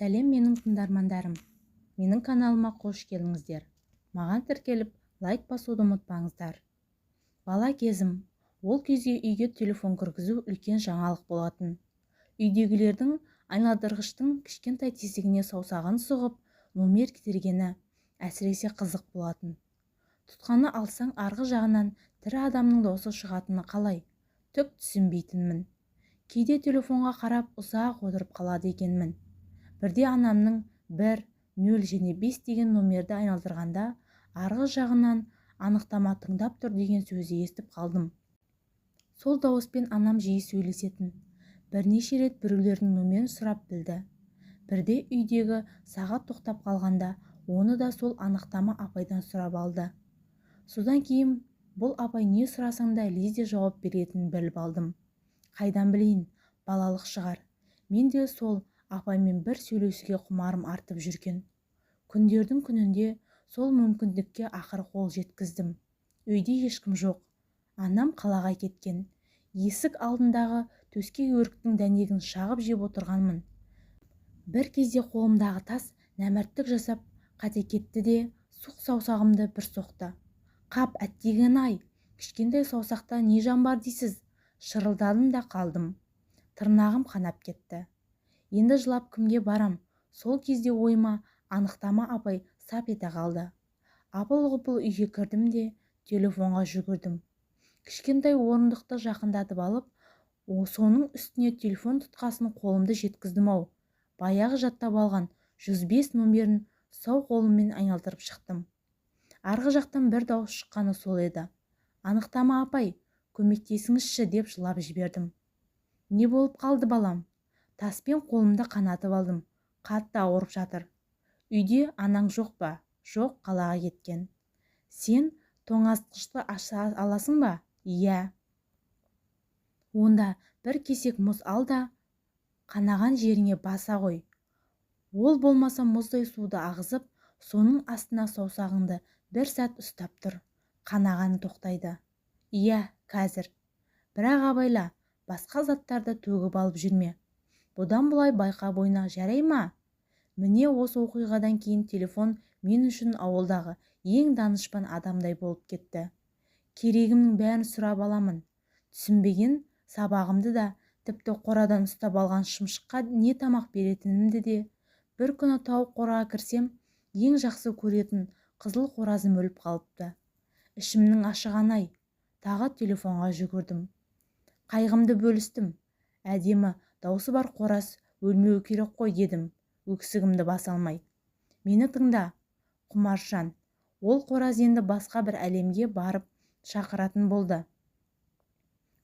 Сәлем менің тыңдармандарым. Менің каналыма қош келдіңіздер. Маған тіркеліп, лайк басуды ұмытпаңыздар. Бала кезім, ол кезде үйге телефон кіргізу үлкен жаңалық болатын. Үйдегілердің айналдырғыштың кішкентай тесігіне саусағын сұғып, номер тергені әсіресе қызық болатын. Тұтқаны алсаң, арғы жағынан тірі адамның даусы шығатыны қалай? Түк түсінбейтінмін. Кейде телефонға қарап ұзақ отырып қалады екенмін. Бірде анамның 1, 0 және 5 деген номерді айналдырғанда, арғы жағынан анықтама тыңдап тұр деген сөзі естіп қалдым. Сол дауыспен анам жиі сөйлесетін. Бірнеше рет біреулердің номерін сұрап білді. Бірде үйдегі сағат тоқтап қалғанда, оны да сол анықтама апайдан сұрап алды. Содан кейін бұл апай не сұрасаң да лезде жауап беретінін біліп алдым. Қайдан білейін, балалық шығар. Мен де сол апаймен бір сөйлесуге құмарым артып жүрген. Күндердің күнінде сол мүмкіндікке ақыр қол жеткіздім. Үйде ешкім жоқ. Анам қалаға кеткен. Есік алдындағы төске өріктің дәнегін шағып жеп отырғанмын. Бір кезде қолымдағы тас нәмәрттік жасап қате кетті де, суық саусағымды бір соқты. Қап, әттеген-ай, кішкентай саусақта не жан бар дейсіз? Шырылдадым да қалдым. Тырнағым қанап кетті. Енді жылап кімге барам? Сол кезде ойыма анықтама апай сап ете қалды. Апыл-ғұпыл үйге кірдім де телефонға жүгірдім. Кішкентай орындықты жақындатып алып, соның үстіне телефон тұтқасын қолымды жеткіздім-ау. Баяғы жаттап алған 105 номерін сау қолыммен айналдырып шықтым. Арғы жақтан бір дауыс шыққаны сол еді. Анықтама апай, көмектесіңізші деп жылап жібердім. Не болып қалды балам? Таспен қолымды қанатып алдым. Қатты ауырып жатыр. Үйде анаң жоқ па? Жоқ, қалаға кеткен. Сен тоңазытқышты аша аласың ба? Иә. Онда бір кесек мұз ал да қанаған жеріңе баса қой. Ол болмаса мұздай суды ағызып, соның астына саусағыңды бір сәт ұстап тұр. Қанағаны тоқтайды. Иә, қазір. Бірақ абайла, басқа заттарды төгіп алып жүрме. Бұдан бұлай байқап ойна, жарай ма? Міне осы оқиғадан кейін телефон мен үшін ауылдағы ең данышпан адамдай болып кетті. Керегімнің бәрін сұрап аламын. Түсінбеген сабағымды да, тіпті қорадан ұстап алған шымшыққа не тамақ беретінімді де. Бір күні тауық қораға кірсем, ең жақсы көретін қызыл қоразым өліп қалыпты. Ішімнің ашығаны-ай. Тағы телефонға жүгірдім. Қайғымды бөлістім. Әдемі даусы бар қораз өлмеу керек қой дедім, өксігімді баса алмай. Мені тыңда, Құмаржан. Ол қораз енді басқа бір әлемге барып шақыратын болды.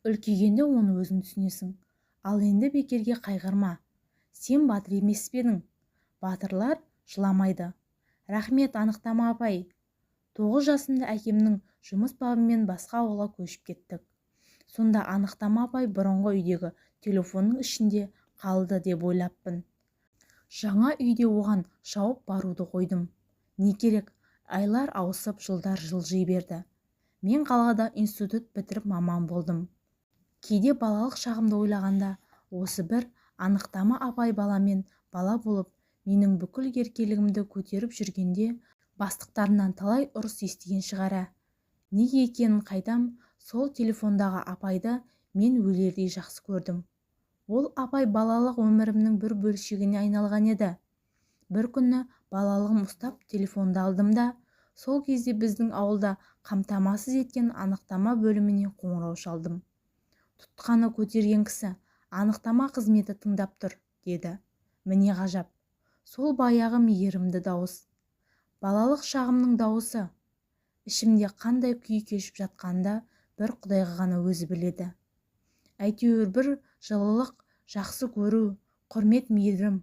Үлкейгенде оны өзің түсінесің. Ал енді бекерге қайғырма. Сен батыр емес пе едің? Батырлар жыламайды. Рахмет, анықтама апай. 9 жасымда әкемнің жұмыс бабымен басқа ауылға көшіп кеттік. Сонда анықтама апай бұрынғы үйдегі телефонның ішінде қалды деп ойлаппын. Жаңа үйде оған шауып баруды қойдым. Не керек, айлар ауысып, жылдар жылжи берді. Мен қалада институт бітіріп маман болдым. Кейде балалық шағымды ойлағанда, осы бір анықтама апай баламен бала болып, менің бүкіл еркелігімді көтеріп жүргенде, бастықтарынан талай ұрыс естіген шығара. Неге екенін қайдам, сол телефондағы апайды мен өлердей жақсы көрдім. Ол апай балалық өмірімнің бір бөлшегіне айналған еді. Бір күні балалығым ұстап телефонды алдым да, сол кезде біздің ауылда қамтамасыз еткен анықтама бөліміне қоңырау шалдым. Тұтқаны көтерген кісі анықтама қызметі тыңдап тұр, деді. Міне ғажап. Сол баяғы мейірімді дауыс. Балалық шағымның дауысы. Ішімде қандай күй кешіп жатқанда бір Құдайға ғана өзі біледі. Әйтеуір бір жылылық, жақсы көру, құрмет, мейірім,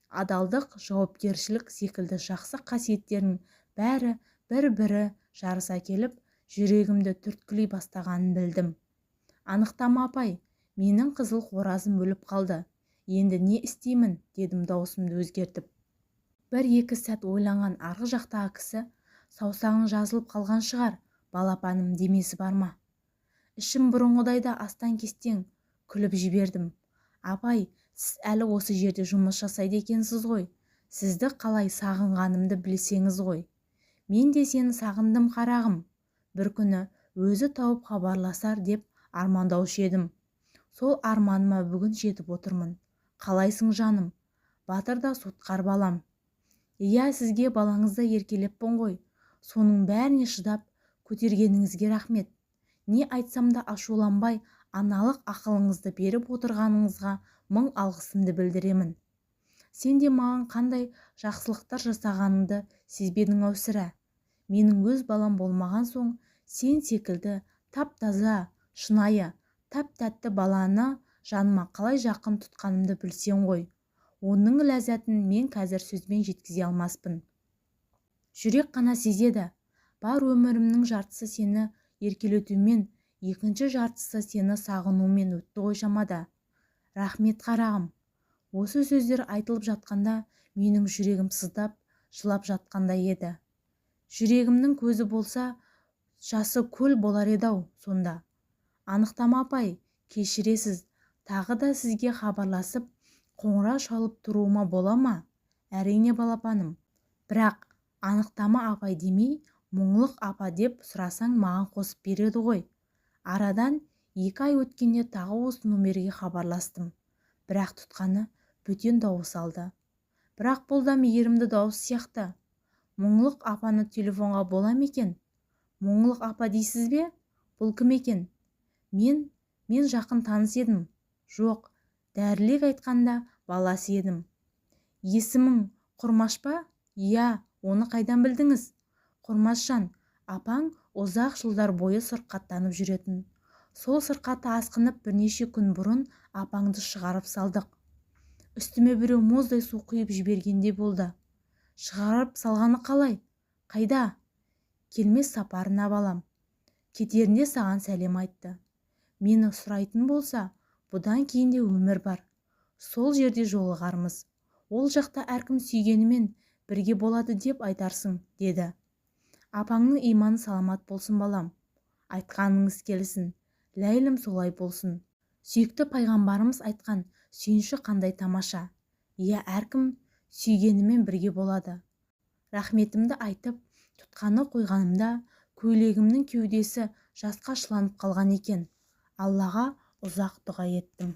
адалдық, жауапкершілік секілді жақсы қасиеттерінің бәрі бір-бірі жарыса келіп, жүрегімді түрткілей бастағанын білдім. Анықтама апай, менің қызыл қоразым өліп қалды. Енді не істеймін, дедім даусымды өзгертіп. Бір-екі сәт ойланған арғы жақтағы кісі, саусағың жазылып қалған шығар, балапаным демесі бар ма? Ішім бұрынғыдайда астан-кестең, күліп жібердім. Апай, сіз әлі осы жерде жұмыс жасайды екенсіз ғой. Сізді қалай сағынғанымды білсеңіз ғой. Мен де сені сағындым қарағым. Бір күні өзі тауып хабарласар деп армандаушы едім. Сол арманыма бүгін жетіп отырмын. Қалайсың жаным? Батыр да сотқар балам. Иә, сізге балаңызды еркелеппін ғой. Соның бәріне шыдап көтергеніңізге рахмет. Не айтсам да ашуланбай, аналық ақылыңызды беріп отырғаныңызға мың алғысымды білдіремін. Сен де маған қандай жақсылықтар жасағаныңды сезбедің-ау сірә. Менің өз балам болмаған соң, сен секілді тап-таза, шынайы, тап-тәтті баланы жаныма қалай жақын тұтқанымды білсең ғой. Оның ләззатын мен қазір сөзбен жеткізе алмаспын. Жүрек қана сезеді. Бар өмірімнің жартысы сені еркелетумен, екінші жартысы сені сағынумен өтті ғой шамада. Рахмет қарағым. Осы сөздер айтылып жатқанда менің жүрегім сыздап, жылап жатқандай еді. Жүрегімнің көзі болса, жасы көл болар еді-ау сонда. Анықтама апай, кешіресіз, тағы да сізге хабарласып, қоңырау шалып тұруыма бола ма? Әрине балапаным. Бірақ анықтама апай демей, мұңлық апа деп сұрасаң маған қосып береді ғой. Арадан 2 ай өткенде тағы осы номерге хабарластым. Бірақ тұтқаны бөтен дауыс алды. Бірақ бұл да мейірімді дауыс сияқты. Мұңлық апаны телефонға бола ма екен? Мұңлық апа дейсіз бе? Бұл кім екен? Мен жақын таныс едім. Жоқ, дәрілік айтқанда баласы едім. Есімің Құрмаш па? Иә, оны қайдан білдіңіз? Құрмашжан, апаң ұзақ жылдар бойы сырқаттанып жүретін. Сол сырқаты асқынып бірнеше күн бұрын апаңды шығарып салдық. Үстіме біреу мұздай су құйып жібергенде болды. Шығарып салғаны қалай? Қайда? Келмес сапарына балам. Кетерінде саған сәлем айтты. Мені сұрайтын болса, бұдан кейін де өмір бар. Сол жерде жолығармыз. Ол жақта әркім сүйгенімен бірге болады деп айтарсың, деді. Апаңның иманы саламат болсын балам. Айтқаныңыз келсін. Ләйлім солай болсын. Сүйікті пайғамбарымыз айтқан сүйінші қандай тамаша. Иә, әркім сүйгенімен бірге болады. Рахметімді айтып, тұтқаны қойғанымда көйлегімнің кеудесі жасқа шыланып қалған екен. Аллаға ұзақ дұға еттім.